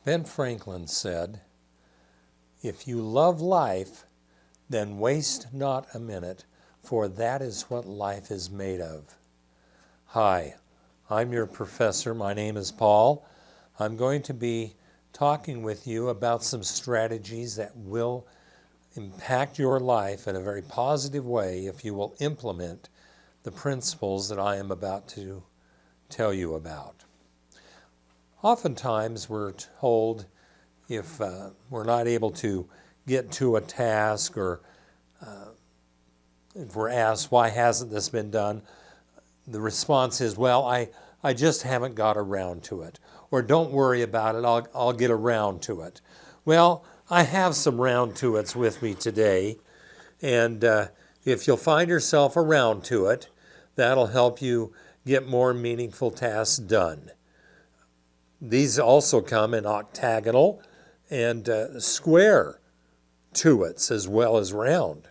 Ben Franklin said, "If you love life, then waste not a minute, for that is what life is made of." Hi, I'm your professor. My name is Paul. I'm going to be talking with you about some strategies that will impact your life in a very positive way if you will implement the principles that I am about to tell you about. Oftentimes we're told if we're not able to get to a task, or if we're asked, why hasn't this been done? The response is, well, I just haven't got around to it. Or don't worry about it, I'll get around to it. Well, I have some round to it's with me today, and if you'll find yourself around to it, that'll help you get more meaningful tasks done. These also come in octagonal and square to-its as well as round.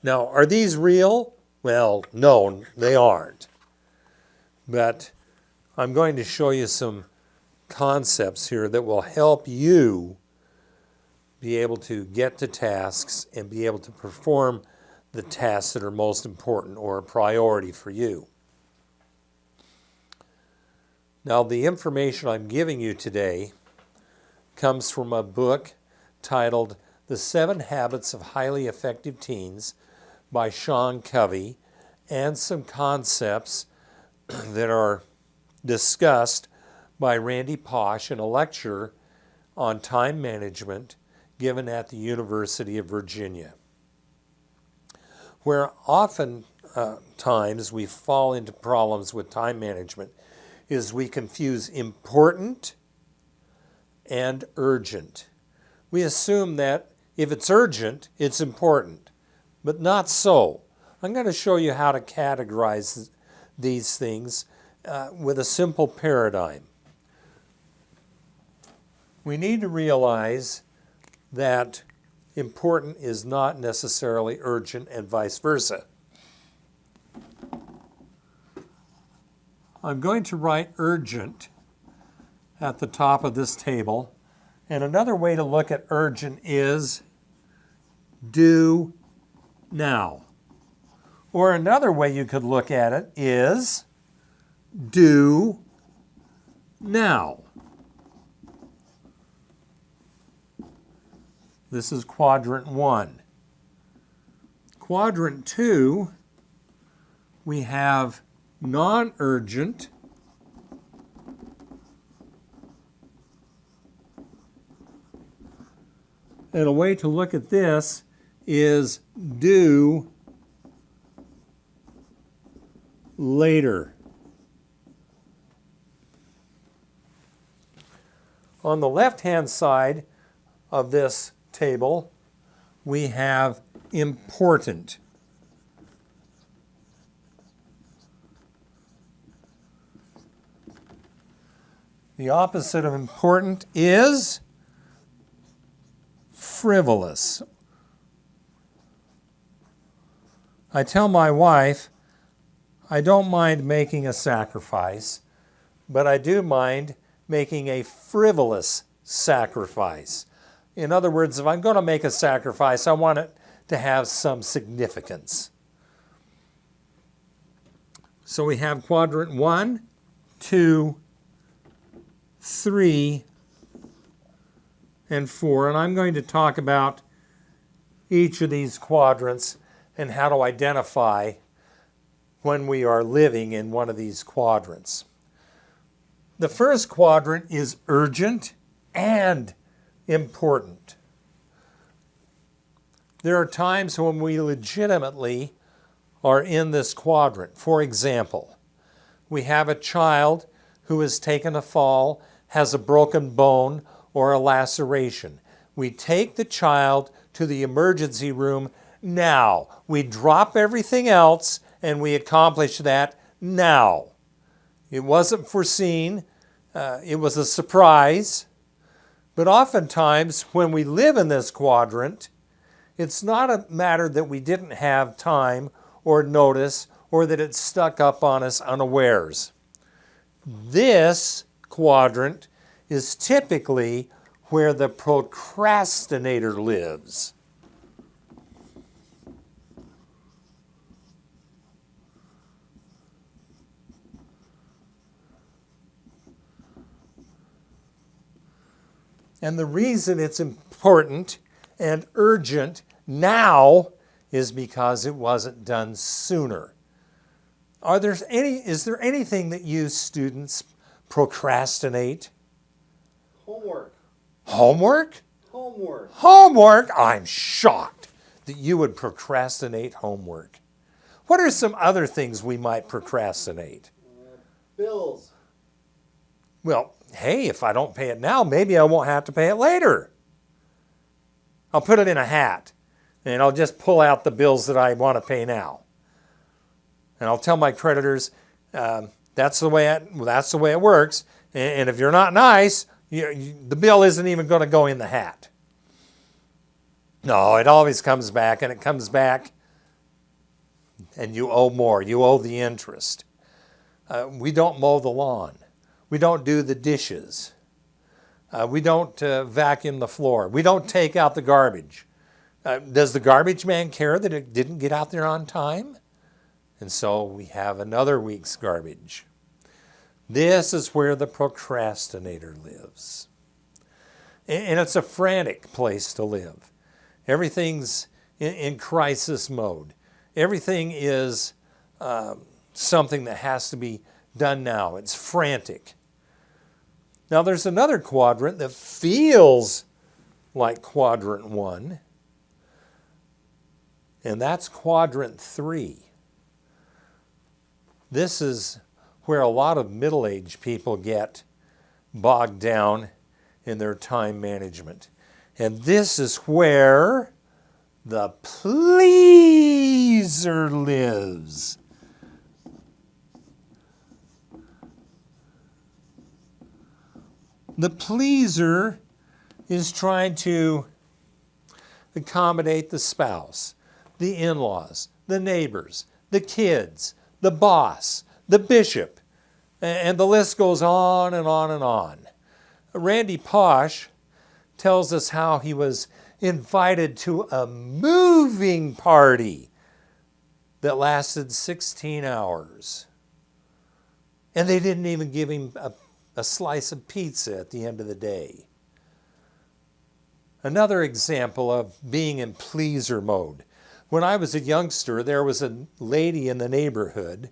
Now, are these real? Well, no, they aren't. But I'm going to show you some concepts here that will help you be able to get to tasks and be able to perform the tasks that are most important or a priority for you. Now, the information I'm giving you today comes from a book titled The 7 Habits of Highly Effective Teens by Sean Covey, and some concepts that are discussed by Randy Pausch in a lecture on time management given at the University of Virginia. Where often times we fall into problems with time management is we confuse important and urgent. We assume that if it's urgent, it's important, but not so. I'm going to show you how to categorize these things with a simple paradigm. We need to realize that important is not necessarily urgent and vice versa. I'm going to write urgent at the top of this table, and another way to look at urgent is do now. Or another way you could look at it is do now. This is quadrant 1. Quadrant 2, we have non-urgent and a way to look at this is do later. On the left-hand side of this table, we have important. The opposite of important is frivolous. I tell my wife, I don't mind making a sacrifice, but I do mind making a frivolous sacrifice. In other words, if I'm going to make a sacrifice, I want it to have some significance. So we have quadrant 1, 2, 3, and 4, and I'm going to talk about each of these quadrants and how to identify when we are living in one of these quadrants. The first quadrant is urgent and important. There are times when we legitimately are in this quadrant. For example, we have a child who has taken a fall, has a broken bone or a laceration. We take the child to the emergency room now. We drop everything else and we accomplish that now. It wasn't foreseen. It was a surprise. But oftentimes when we live in this quadrant, it's not a matter that we didn't have time or notice or that it stuck up on us unawares. This quadrant is typically where the procrastinator lives. And the reason it's important and urgent now is because it wasn't done sooner. Is there anything that you students procrastinate? Homework. Homework? Homework. Homework? I'm shocked that you would procrastinate homework. What are some other things we might procrastinate? Bills. Well, hey, if I don't pay it now, maybe I won't have to pay it later. I'll put it in a hat, and I'll just pull out the bills that I want to pay now. And I'll tell my creditors, that's the way it works. And if you're not nice, the bill isn't even going to go in the hat. No, it always comes back, and it comes back, and you owe more. You owe the interest. We don't mow the lawn. We don't do the dishes. We don't vacuum the floor. We don't take out the garbage. Does the garbage man care that it didn't get out there on time? And so we have another week's garbage. This is where the procrastinator lives. And it's a frantic place to live. Everything's in crisis mode. Everything is something that has to be done now. It's frantic. Now there's another quadrant that feels like quadrant 1, and that's quadrant 3. This is where a lot of middle-aged people get bogged down in their time management. And this is where the pleaser lives. The pleaser is trying to accommodate the spouse, the in-laws, the neighbors, the kids, the boss, the bishop, and the list goes on and on and on. Randy Posh tells us how he was invited to a moving party that lasted 16 hours. And they didn't even give him a slice of pizza at the end of the day. Another example of being in pleaser mode. When I was a youngster, there was a lady in the neighborhood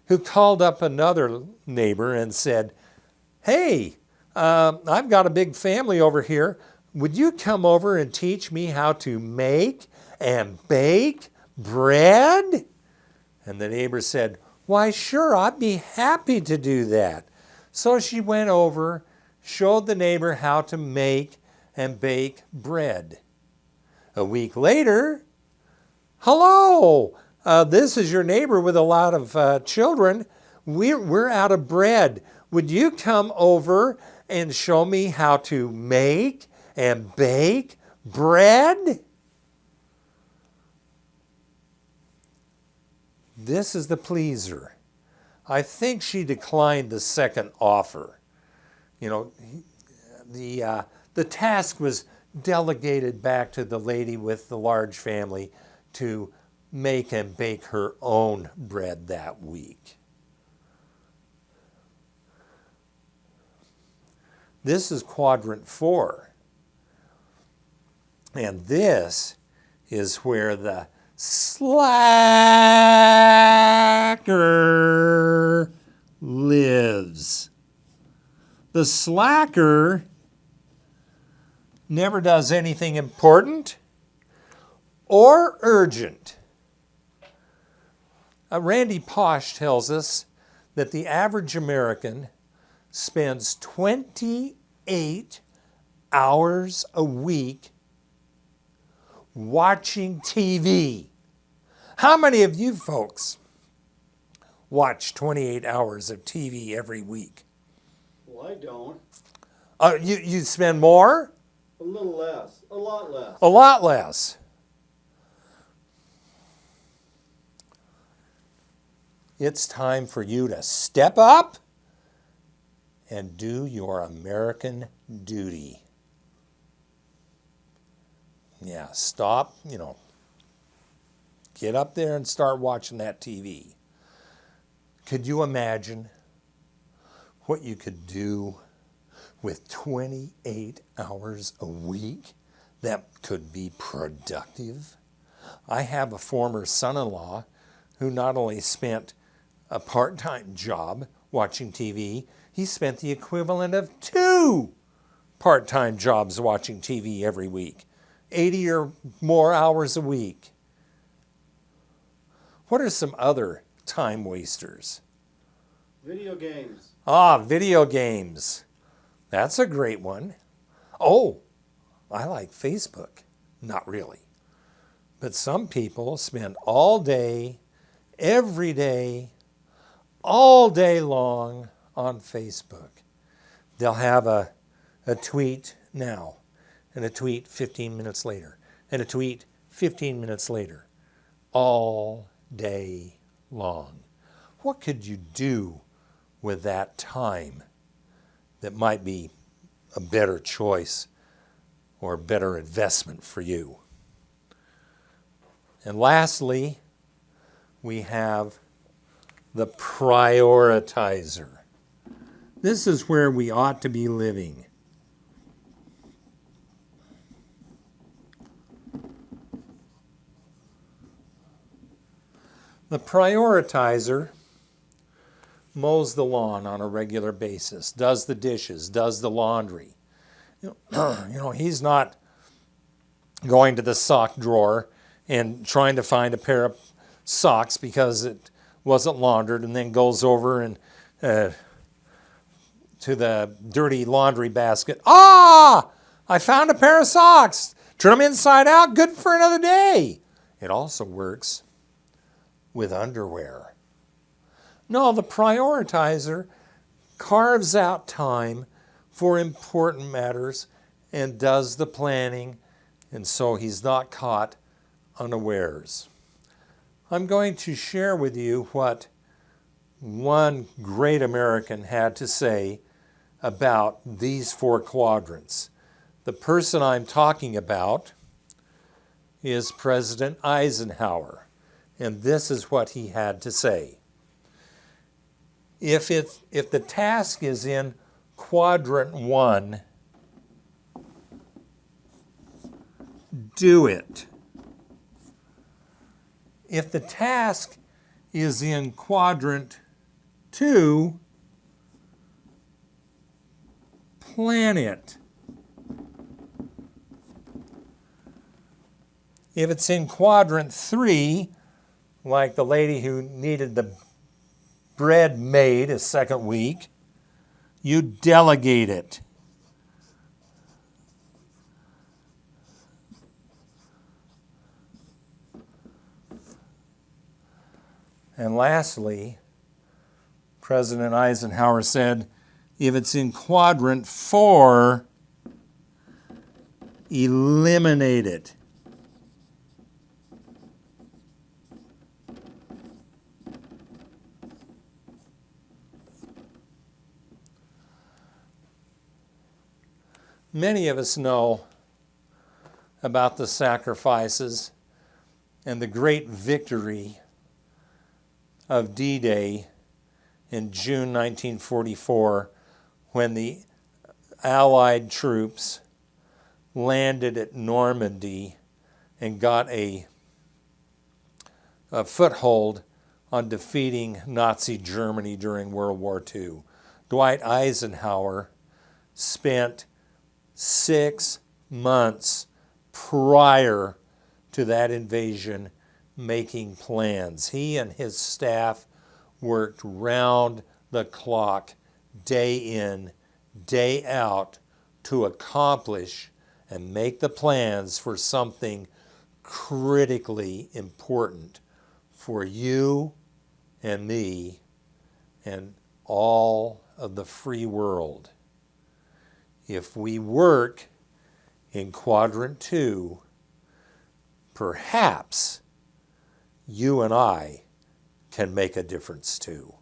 who called up another neighbor and said, "Hey, I've got a big family over here. Would you come over and teach me how to make and bake bread?" And the neighbor said, "Why, sure, I'd be happy to do that." So she went over, showed the neighbor how to make and bake bread. A week later, "Hello, this is your neighbor with a lot of children. We're out of bread. Would you come over and show me how to make and bake bread?" This is the pleaser. I think she declined the second offer. The task was delegated back to the lady with the large family to make and bake her own bread that week. This is quadrant 4. And this is where the slacker lives. The slacker never does anything important or urgent. Randy Posh tells us that the average American spends 28 hours a week watching TV. How many of you folks watch 28 hours of TV every week? Well, I don't. You spend more? A little less. A lot less. A lot less. It's time for you to step up and do your American duty. Yeah, stop, get up there and start watching that TV. Could you imagine what you could do with 28 hours a week that could be productive? I have a former son-in-law who not only spent a part-time job watching TV, he spent the equivalent of 2 part-time jobs watching TV every week, 80 or more hours a week. What are some other time wasters? Video games. Video games. That's a great one. Oh, I like Facebook. Not really. But some people spend all day, every day, all day long on Facebook. They'll have a tweet now, and a tweet 15 minutes later, and a tweet 15 minutes later, all day long. What could you do with that time that might be a better choice or a better investment for you? And lastly, we have the prioritizer. This is where we ought to be living. The prioritizer mows the lawn on a regular basis, does the dishes, does the laundry. He's not going to the sock drawer and trying to find a pair of socks because it wasn't laundered, and then goes over and to the dirty laundry basket. I found a pair of socks. Turn them inside out, good for another day. It also works with underwear. No, the prioritizer carves out time for important matters and does the planning, and so he's not caught unawares. I'm going to share with you what one great American had to say about these 4 quadrants. The person I'm talking about is President Eisenhower, and this is what he had to say. If the task is in quadrant 1, do it. If the task is in quadrant 2, plan it. If it's in quadrant 3, like the lady who needed the bread made a second week, you delegate it. And lastly, President Eisenhower said, if it's in quadrant 4, eliminate it. Many of us know about the sacrifices and the great victory of D-Day in June 1944, when the Allied troops landed at Normandy and got a foothold on defeating Nazi Germany during World War II. Dwight Eisenhower spent 6 months prior to that invasion making plans. He and his staff worked round the clock, day in, day out, to accomplish and make the plans for something critically important for you and me and all of the free world. If we work in quadrant 2, perhaps you and I can make a difference too.